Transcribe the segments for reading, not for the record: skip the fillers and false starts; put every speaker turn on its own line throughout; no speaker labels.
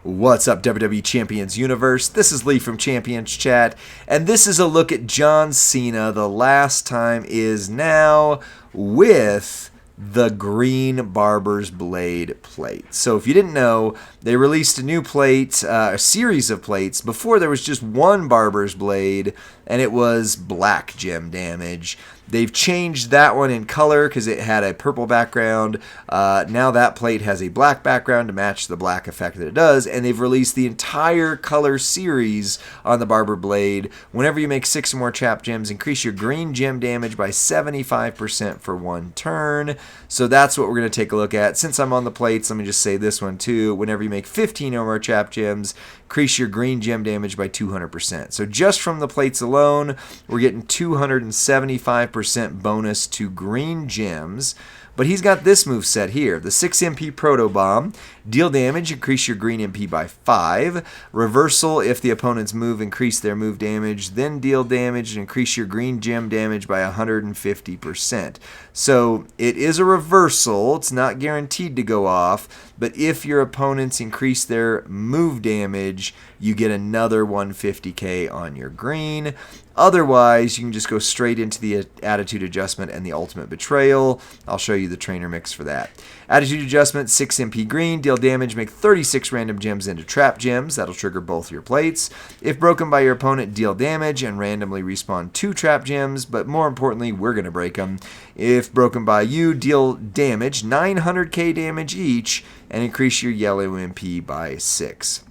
What's up, WWE Champions Universe? This is Lee from Champions Chat, and this is a look at John Cena. The last time is now with the green Barber's Blade plate. So if you didn't know, they released a new plate, a series of plates. Before there was just one Barber's Blade, and it was black gem damage. They've changed that one in color because it had a purple background. Now that plate has a black background to match the black effect that it does, and they've released the entire color series on the Barber Blade. Whenever you make 6 or more trap gems, increase your green gem damage by 75% for 1 turn. So that's what we're going to take a look at. Since I'm on the plates, let me just say this one too. Whenever you make 15 or more trap gems, increase your green gem damage by 200%. So just from the plates alone, we're getting 275% bonus to green gems. But he's got this move set here. The 6 MP Proto Bomb. Deal damage, increase your green MP by 5. Reversal, if the opponent's move increase their move damage, then deal damage and increase your green gem damage by 150%. So it is a reversal. It's not guaranteed to go off. But if your opponents increase their move damage, you get another 150k on your green. Otherwise, you can just go straight into the Attitude Adjustment and the Ultimate Betrayal. I'll show you the trainer mix for that. Attitude Adjustment, 6 MP green, deal damage, make 36 random gems into trap gems. That'll trigger both your plates. If broken by your opponent, deal damage and randomly respawn 2 trap gems, but more importantly, we're going to break them. If broken by you, deal damage, 900k damage each, and increase your yellow MP by 6.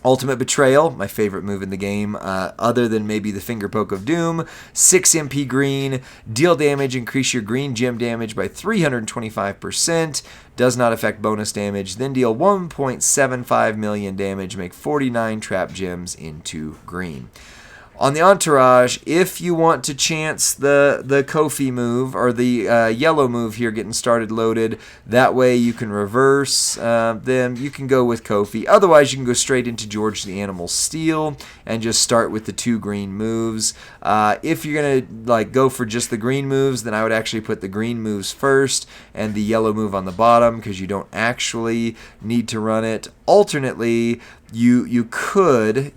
Ultimate Betrayal, my favorite move in the game, other than maybe the Finger Poke of Doom. 6 MP green, deal damage, increase your green gem damage by 325%, does not affect bonus damage, then deal 1.75 million damage, make 49 trap gems into green. On the Entourage, if you want to chance the Kofi move, or the yellow move here getting started loaded, that way you can reverse, then you can go with Kofi. Otherwise, you can go straight into George the Animal Steel and just start with the 2 green moves. If you're going to go for just the green moves, then I would actually put the green moves first and the yellow move on the bottom, because you don't actually need to run it. Alternately, you could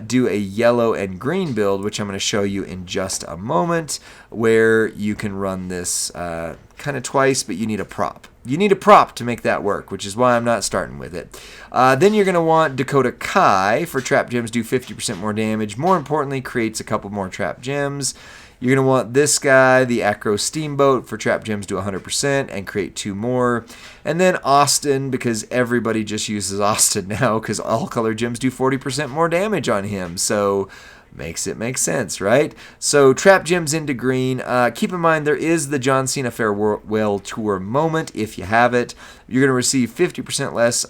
do a yellow and green build, which I'm going to show you in just a moment, where you can run this kind of twice, but you need a prop. You need a prop to make that work, which is why I'm not starting with it. Then you're going to want Dakota Kai for trap gems, do 50% more damage. More importantly, creates a couple more trap gems. You're going to want this guy, the Acro Steamboat, for trap gems do 100% and create 2 more. And then Austin, because everybody just uses Austin now, because all color gems do 40% more damage on him. So makes it make sense, right? So trap gems into green. Keep in mind, there is the John Cena Farewell Tour moment. If you have it, you're going to receive 50% less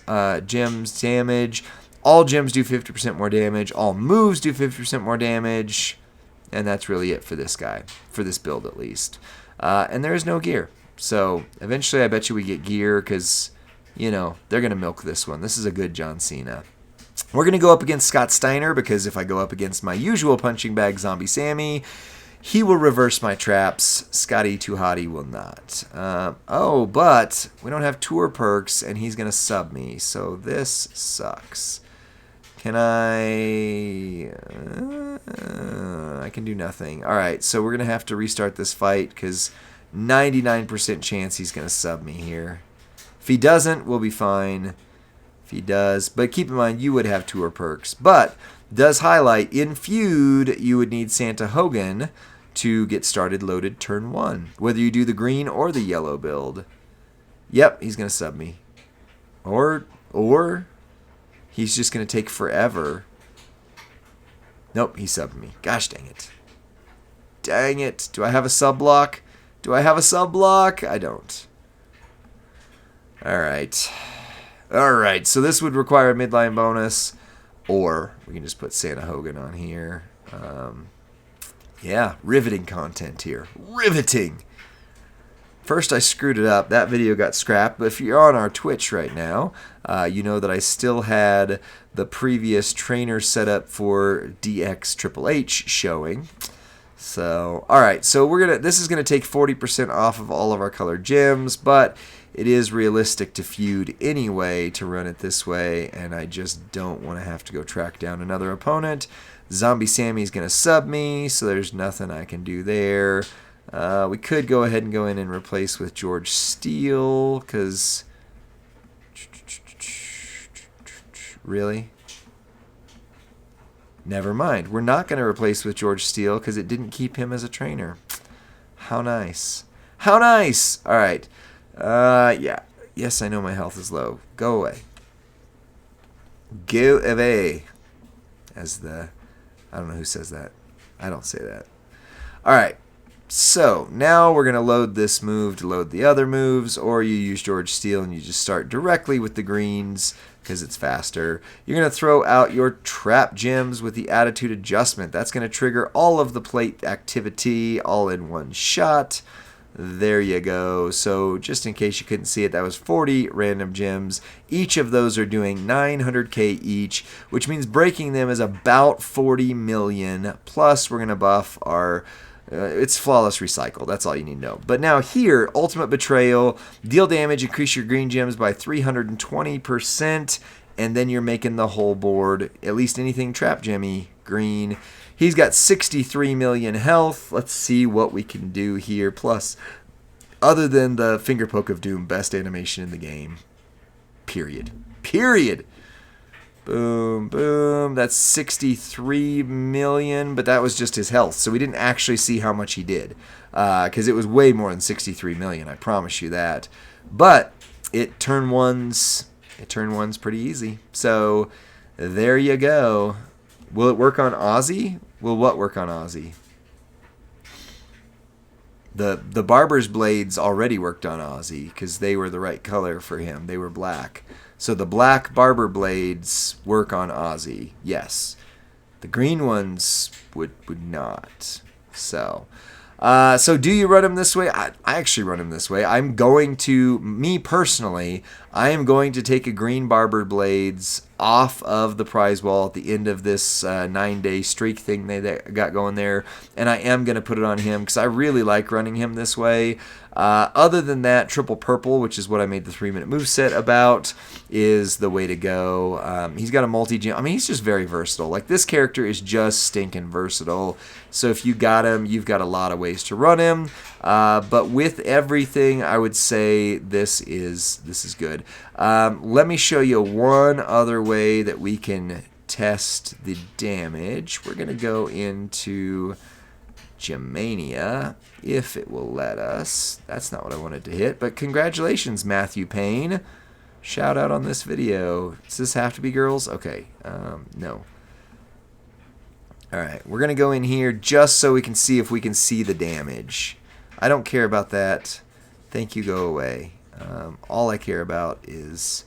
gems damage. All gems do 50% more damage. All moves do 50% more damage. And that's really it for this guy, for this build at least. And there is no gear. So eventually I bet you we get gear, because, they're going to milk this one. This is a good John Cena. We're going to go up against Scott Steiner, because if I go up against my usual punching bag Zombie Sammy, he will reverse my traps. Scotty Too Hottie will not. But we don't have tour perks, and he's going to sub me. So this sucks. Can I can do nothing. All right, so we're going to have to restart this fight, because 99% chance he's going to sub me here. If he doesn't, we'll be fine. If he does, but keep in mind, you would have tour perks. But does highlight, in Feud, you would need Santa Hogan to get started loaded turn 1, whether you do the green or the yellow build. Yep, he's going to sub me. Or he's just going to take forever. Nope, he subbed me. Gosh dang it. Dang it. Do I have a sub block? I don't. Alright. Alright, so this would require a midline bonus. Or we can just put Santa Hogan on here. Yeah, riveting content here. Riveting! First, I screwed it up. That video got scrapped. But if you're on our Twitch right now, you know that I still had the previous trainer set up for DX Triple H showing. So, all right. So this is gonna take 40% off of all of our colored gems, but it is realistic to Feud anyway to run it this way, and I just don't want to have to go track down another opponent. Zombie Sammy's going to sub me, so there's nothing I can do there. We could go ahead and go in and replace with George Steele, because... Really? Never mind. We're not going to replace with George Steele, because it didn't keep him as a trainer. How nice. How nice! All right. Yeah. Yes, I know my health is low. Go away. Go away. I don't know who says that. I don't say that. Alright. So, now we're going to load this move to load the other moves, or you use George Steele and you just start directly with the greens because it's faster. You're going to throw out your trap gems with the attitude adjustment. That's going to trigger all of the plate activity all in one shot. There you go. So just in case you couldn't see it, that was 40 random gems. Each of those are doing 900k each, which means breaking them is about 40 million. Plus, we're going to buff our... it's flawless recycle. That's all you need to know. But now here, Ultimate Betrayal, deal damage, increase your green gems by 320%, and then you're making the whole board, at least anything trap gemmy, green. He's got 63 million health. Let's see what we can do here. Plus, other than the Finger Poke of Doom, best animation in the game. Period. Period. Boom, boom. That's 63 million, but that was just his health. So we didn't actually see how much he did. Because it was way more than 63 million, I promise you that. But it turn one's pretty easy. So there you go. Will it work on Ozzy? Will what work on Ozzy? The Barber's blades already worked on Ozzy because they were the right color for him. They were black. So the black Barber blades work on Ozzy. Yes. The green ones would not. So do you run him this way? I actually run him this way. Me personally, I am going to take a green Barber blades off of the prize wall at the end of this 9-day streak thing they got going there, and I am going to put it on him because I really like running him this way. Other than that, triple purple, which is what I made the 3-minute moveset about, is the way to go. He's got a multi-gem. I mean, he's just very versatile. Like, this character is just stinking versatile. So if you got him, you've got a lot of ways to run him. But with everything, I would say this is good. Let me show you one other way that we can test the damage. We're going to go into GeMania, if it will let us. That's not what I wanted to hit, but congratulations, Matthew Payne. Shout out on this video. Does this have to be girls? Okay, no. Alright, we're going to go in here just so we can see if we can see the damage. I don't care about that. Thank you, go away. All I care about is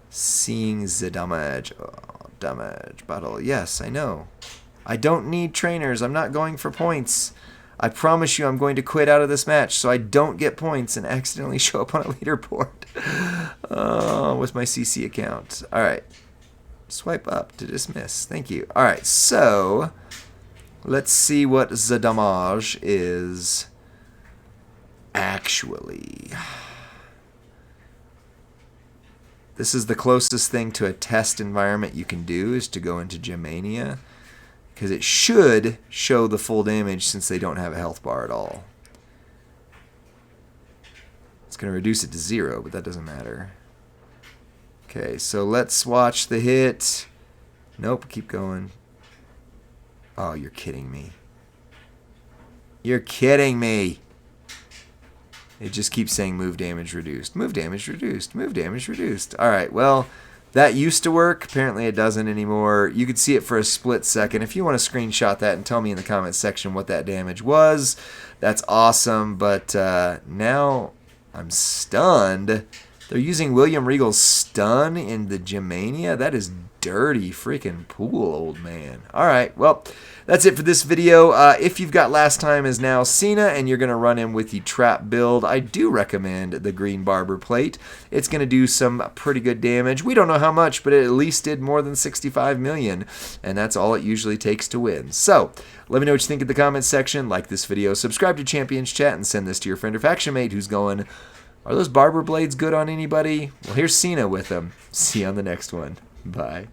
seeing the damage. Oh, damage battle. Yes, I know. I don't need trainers. I'm not going for points. I promise you I'm going to quit out of this match so I don't get points and accidentally show up on a leaderboard with my CC account. Alright. Swipe up to dismiss. Thank you. Alright, so let's see what the damage is actually. This is the closest thing to a test environment you can do, is to go into GeMania, because it should show the full damage since they don't have a health bar at all. It's going to reduce it to 0, but that doesn't matter. Okay, so let's watch the hit. Nope, keep going. Oh, you're kidding me. You're kidding me. It just keeps saying move damage reduced. Move damage reduced. Move damage reduced. Alright, well, that used to work. Apparently it doesn't anymore. You could see it for a split second. If you want to screenshot that and tell me in the comments section what that damage was, that's awesome. But now I'm stunned They're using William Regal's stun in the GeMania. That is dirty freaking pool, old man. All right, well, that's it for this video. If you've got Last Time Is Now Cena and you're going to run him with the trap build, I do recommend the green Barber plate. It's going to do some pretty good damage. We don't know how much, but it at least did more than 65 million, and that's all it usually takes to win. So, let me know what you think in the comments section. Like this video, subscribe to Champions Chat, and send this to your friend or faction mate who's going, are those Barber blades good on anybody? Well, here's Cena with them. See you on the next one. Bye.